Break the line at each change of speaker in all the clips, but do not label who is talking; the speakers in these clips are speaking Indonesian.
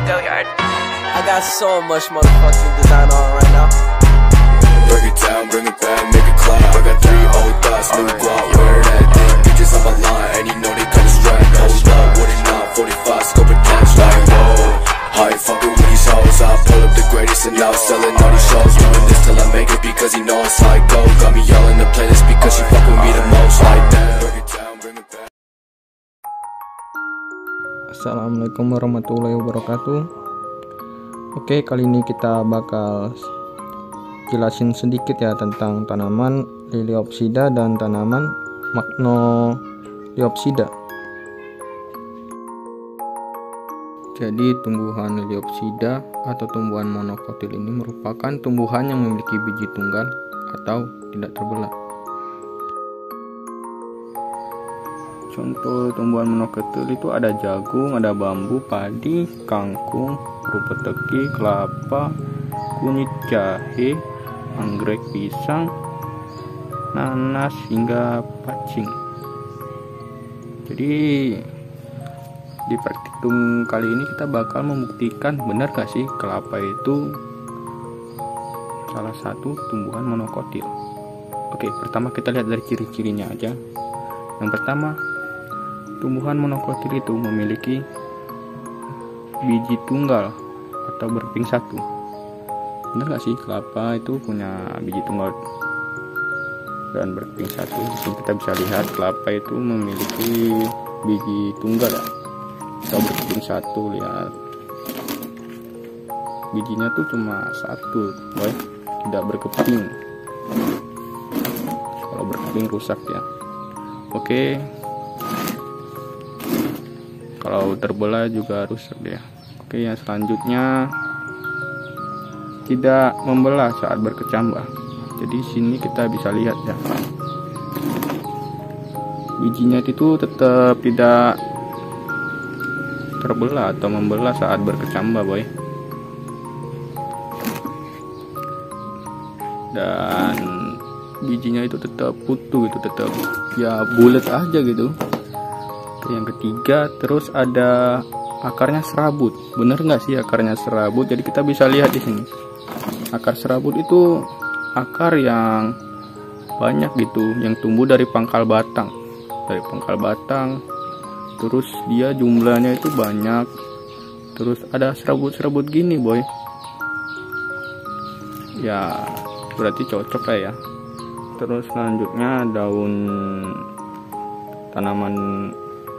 Go Yard. I got so much motherfucking design on right now.
Break it down, bring it back, make it clap. I got 3 old thoughts, new guap. Where that thing, bitches on my line, and you know they come straight. Hold up, what it not, 45, scope it cash like whoa. How you fucking with these hoes? I pull up the greatest and now selling all these shows. Doing this till I make it because you know it's how it go. Got me all in the playlist because you fuck with me the most like that. Break it down, bring it back.
Assalamualaikum warahmatullahi wabarakatuh. Oke, kali ini kita bakal jelasin sedikit ya tentang tanaman Liliopsida dan tanaman Magnoliopsida. Jadi tumbuhan Liliopsida atau tumbuhan monokotil ini merupakan tumbuhan yang memiliki biji tunggal atau tidak terbelah. Contoh tumbuhan monokotil itu ada jagung, ada bambu, padi, kangkung, rumput teki, kelapa, kunyit, jahe, anggrek, pisang, nanas, hingga pacing. Jadi di praktikum kali ini kita bakal membuktikan benar gak sih kelapa itu salah satu tumbuhan monokotil. Oke, pertama kita lihat dari ciri-cirinya aja. Yang pertama, tumbuhan monokotil itu memiliki biji tunggal atau berkeping satu. Benar gak sih kelapa itu punya biji tunggal dan berkeping satu? Di sini kita bisa lihat kelapa itu memiliki biji tunggal ya, atau berkeping satu. Lihat bijinya tuh cuma satu, boy, tidak berkeping. Kalau berkeping rusak ya. Oke, kalau terbelah juga rusak ya. Oke, yang selanjutnya tidak membelah saat berkecambah. Jadi sini kita bisa lihat ya, bijinya itu tetap tidak terbelah atau membelah saat berkecambah, boy. Dan bijinya itu tetap utuh gitu, tetap ya bulat aja gitu. Oke, yang ketiga, terus ada akarnya serabut. Bener nggak sih akarnya serabut? Jadi kita bisa lihat di sini. Akar serabut itu akar yang banyak gitu, yang tumbuh dari pangkal batang. Dari pangkal batang, terus dia jumlahnya itu banyak. Terus ada serabut-serabut gini, boy. Ya, berarti cocok lah ya. Terus selanjutnya daun tanaman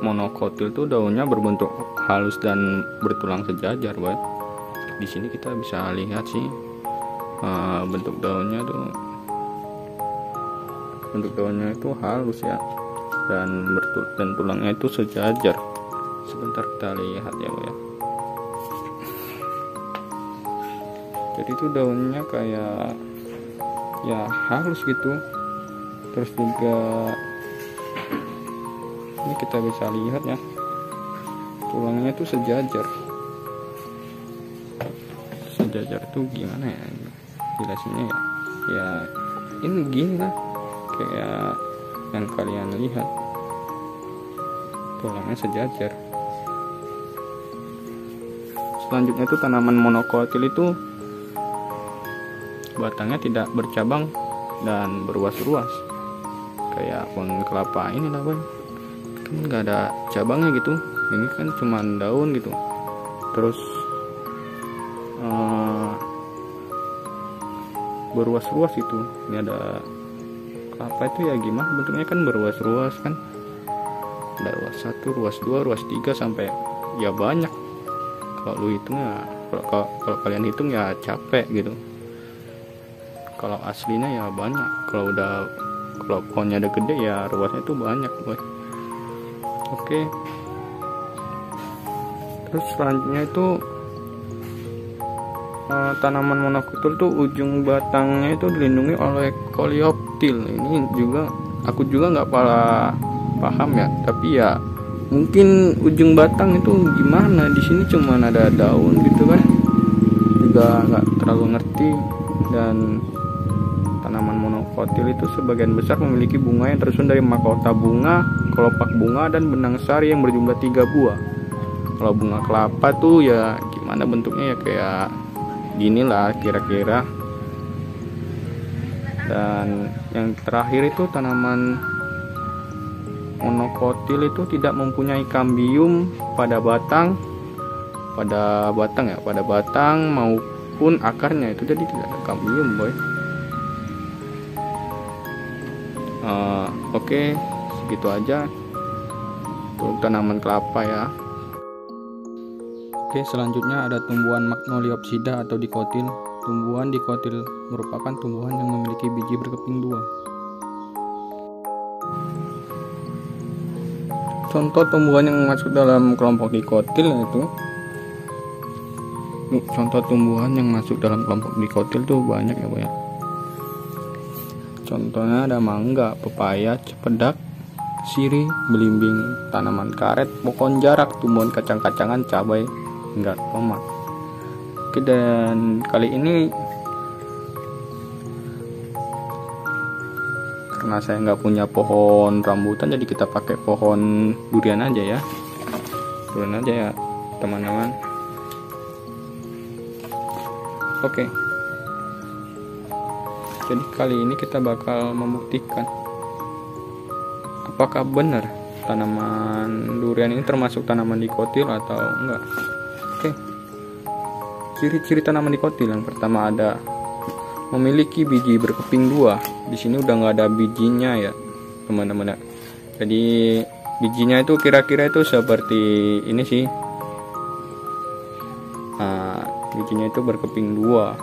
monokotil tuh daunnya berbentuk halus dan bertulang sejajar, boy. Di sini kita bisa lihat sih bentuk daunnya itu halus ya, dan tulangnya itu sejajar. Sebentar kita lihat ya, boy. Jadi itu daunnya kayak ya halus gitu. Terus juga ini kita bisa lihat ya, tulangnya itu sejajar. Sejajar tuh gimana ya jelasinnya ya? Ya ini gini lah, kayak yang kalian lihat, tulangnya sejajar. Selanjutnya itu tanaman monokotil itu batangnya tidak bercabang dan berruas-ruas kayak pohon kelapa ini lah, boy. Kan nggak ada cabangnya gitu, ini kan cuma daun gitu. Terus berruas-ruas itu. Ini ada kelapa itu ya gimana bentuknya, kan berruas-ruas kan. Ada ruas 1, ruas 2, ruas 3 sampai ya banyak. Kalau lu hitung ya, kalau kalian hitung ya capek gitu. Kalau aslinya ya banyak. Kalau pohonnya ada gede ya ruasnya itu banyak, boy. Oke. Terus selanjutnya itu tanaman monokotil tuh ujung batangnya itu dilindungi oleh koleoptil. Ini juga aku juga nggak paham ya, tapi ya mungkin ujung batang itu gimana. Di sini cuma ada daun gitu kan, juga nggak terlalu ngerti. Dan tanaman monokotil itu sebagian besar memiliki bunga yang tersusun dari mahkota bunga, kelopak bunga, dan benang sari yang berjumlah 3 buah. Kalau bunga kelapa tuh ya gimana mana bentuknya ya kayak gini lah kira-kira. Dan yang terakhir itu tanaman monokotil itu tidak mempunyai kambium pada batang maupun akarnya, itu jadi tidak ada kambium boy. Oke, segitu aja untuk tanaman kelapa ya. Oke, selanjutnya ada tumbuhan Magnoliopsida atau dikotil. Tumbuhan dikotil merupakan tumbuhan yang memiliki biji berkeping dua. Contoh tumbuhan yang masuk dalam kelompok dikotil yaitu tuh banyak ya boy. Contohnya ada mangga, pepaya, cempedak, sirih, belimbing, tanaman karet, pohon jarak, tumbuhan kacang-kacangan, cabai, hingga tomat. Oke, dan kali ini karena saya nggak punya pohon rambutan, jadi kita pakai pohon durian aja ya. Durian aja ya teman-teman. Oke. Jadi kali ini kita bakal membuktikan apakah benar tanaman durian ini termasuk tanaman dikotil atau enggak. Oke. Ciri-ciri tanaman dikotil yang pertama ada memiliki biji berkeping dua. Di sini udah nggak ada bijinya ya teman-teman. Jadi bijinya itu kira-kira itu seperti ini sih. Bijinya itu berkeping dua,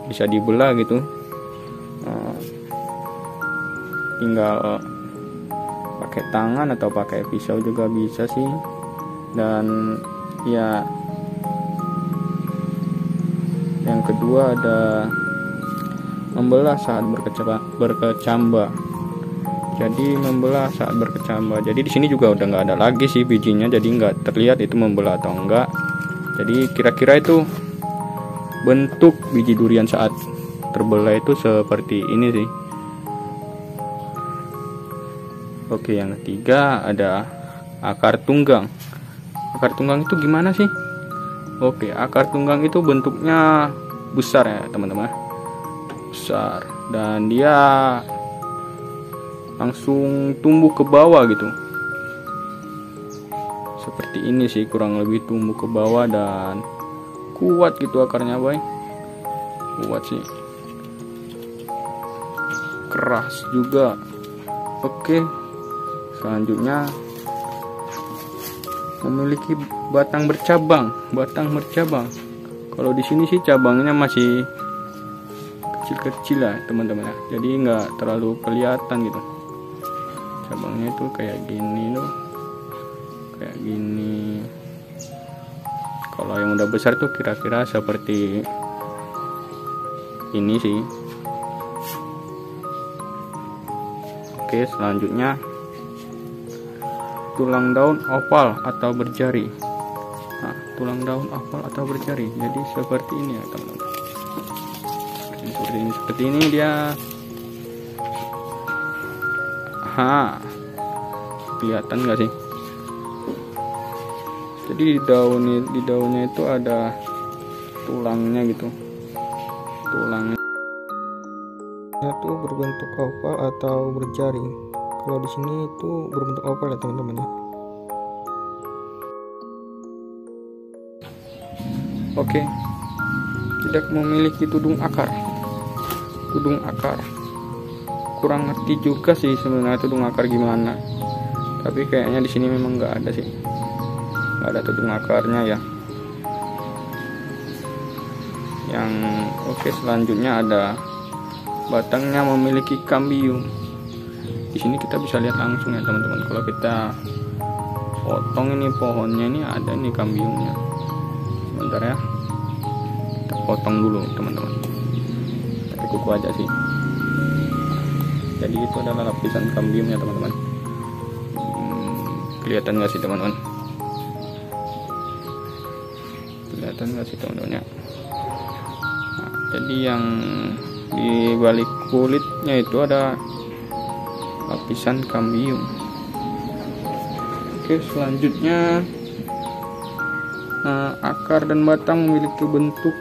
bisa dibelah gitu. Tinggal pakai tangan atau pakai pisau juga bisa sih. Dan ya yang kedua ada membelah saat berkecambah. Jadi membelah saat berkecambah. Jadi di sini juga udah nggak ada lagi sih bijinya, jadi nggak terlihat itu membelah atau enggak. Jadi kira-kira itu bentuk biji durian saat terbelah itu seperti ini sih. Oke, yang ketiga ada akar tunggang. Akar tunggang itu gimana sih? Oke, akar tunggang itu bentuknya besar ya teman-teman. Besar, dan dia langsung tumbuh ke bawah gitu. Seperti ini sih, kurang lebih tumbuh ke bawah dan kuat gitu akarnya boy. Kuat sih, keras juga. Oke, selanjutnya memiliki batang bercabang. Kalau di sini sih cabangnya masih kecil-kecil lah teman-teman ya, jadi nggak terlalu kelihatan gitu. Cabangnya itu kayak gini loh, kayak gini. Kalau yang udah besar tuh kira-kira seperti ini sih. Oke, selanjutnya tulang daun oval atau berjari. Nah, tulang daun oval atau berjari. Jadi seperti ini ya teman-teman. Seperti ini dia. Kelihatan nggak sih? Jadi di daunnya itu ada tulangnya gitu. Tulangnya itu berbentuk oval atau berjari. Kalau di sini itu berbentuk oval ya teman-teman ya. Oke. Tidak memiliki tudung akar. Kurang ngerti juga sih sebenarnya tudung akar gimana. Tapi kayaknya di sini memang nggak ada sih. Nggak ada tudung akarnya ya. Yang oke, selanjutnya ada batangnya memiliki kambium. Di sini kita bisa lihat langsung ya teman-teman. Kalau kita potong ini pohonnya, ini ada nih kambiumnya. Sebentar ya, kita potong dulu teman-teman. Pakai kuku aja sih. Jadi itu adalah lapisan kambiumnya teman-teman. Kelihatan nggak sih teman-teman? Kelihatan nggak sih teman-teman ya? Nah, jadi yang di balik kulitnya itu ada lapisan kambium. Oke, selanjutnya akar dan batang memiliki bentuk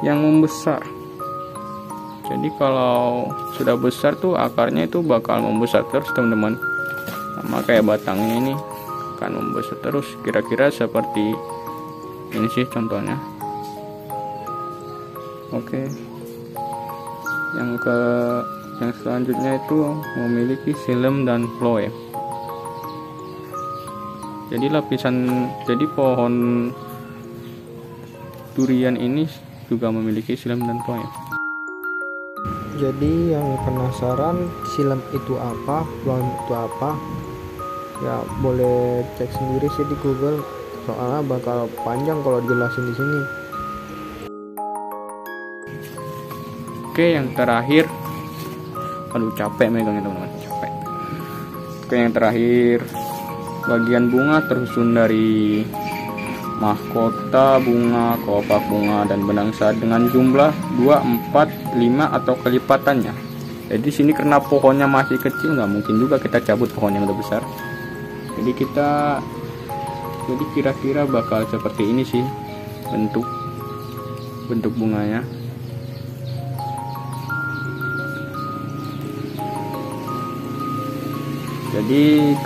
yang membesar. Jadi kalau sudah besar tuh akarnya itu bakal membesar terus teman-teman, sama kayak batangnya ini akan membesar terus, kira-kira seperti ini sih contohnya. Oke, yang selanjutnya itu memiliki xilem dan phloem. Jadi pohon durian ini juga memiliki xilem dan phloem.
Jadi yang penasaran xilem itu apa, phloem itu apa, ya boleh cek sendiri sih di Google, soalnya bakal panjang kalau dijelasin di sini.
Oke, yang terakhir, aduh capek megangnya teman-teman, capek. Oke, yang terakhir, bagian bunga tersusun dari mahkota bunga, kelopak bunga, dan benang saat dengan jumlah 2, 4, 5 atau kelipatannya. Jadi sini karena pohonnya masih kecil, nggak mungkin juga kita cabut pohon yang udah besar. Jadi kira-kira bakal seperti ini sih bentuk bunganya. Jadi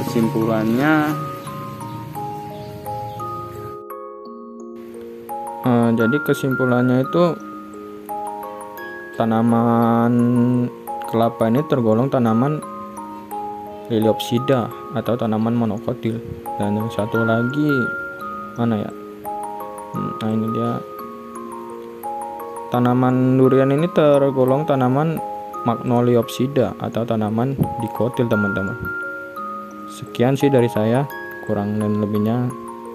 kesimpulannya itu tanaman kelapa ini tergolong tanaman Liliopsida atau tanaman monokotil. Dan yang satu lagi mana ya? Nah ini dia, tanaman durian ini tergolong tanaman Magnoliopsida atau tanaman dikotil teman-teman. Sekian sih dari saya, kurang dan lebihnya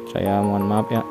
saya mohon maaf ya.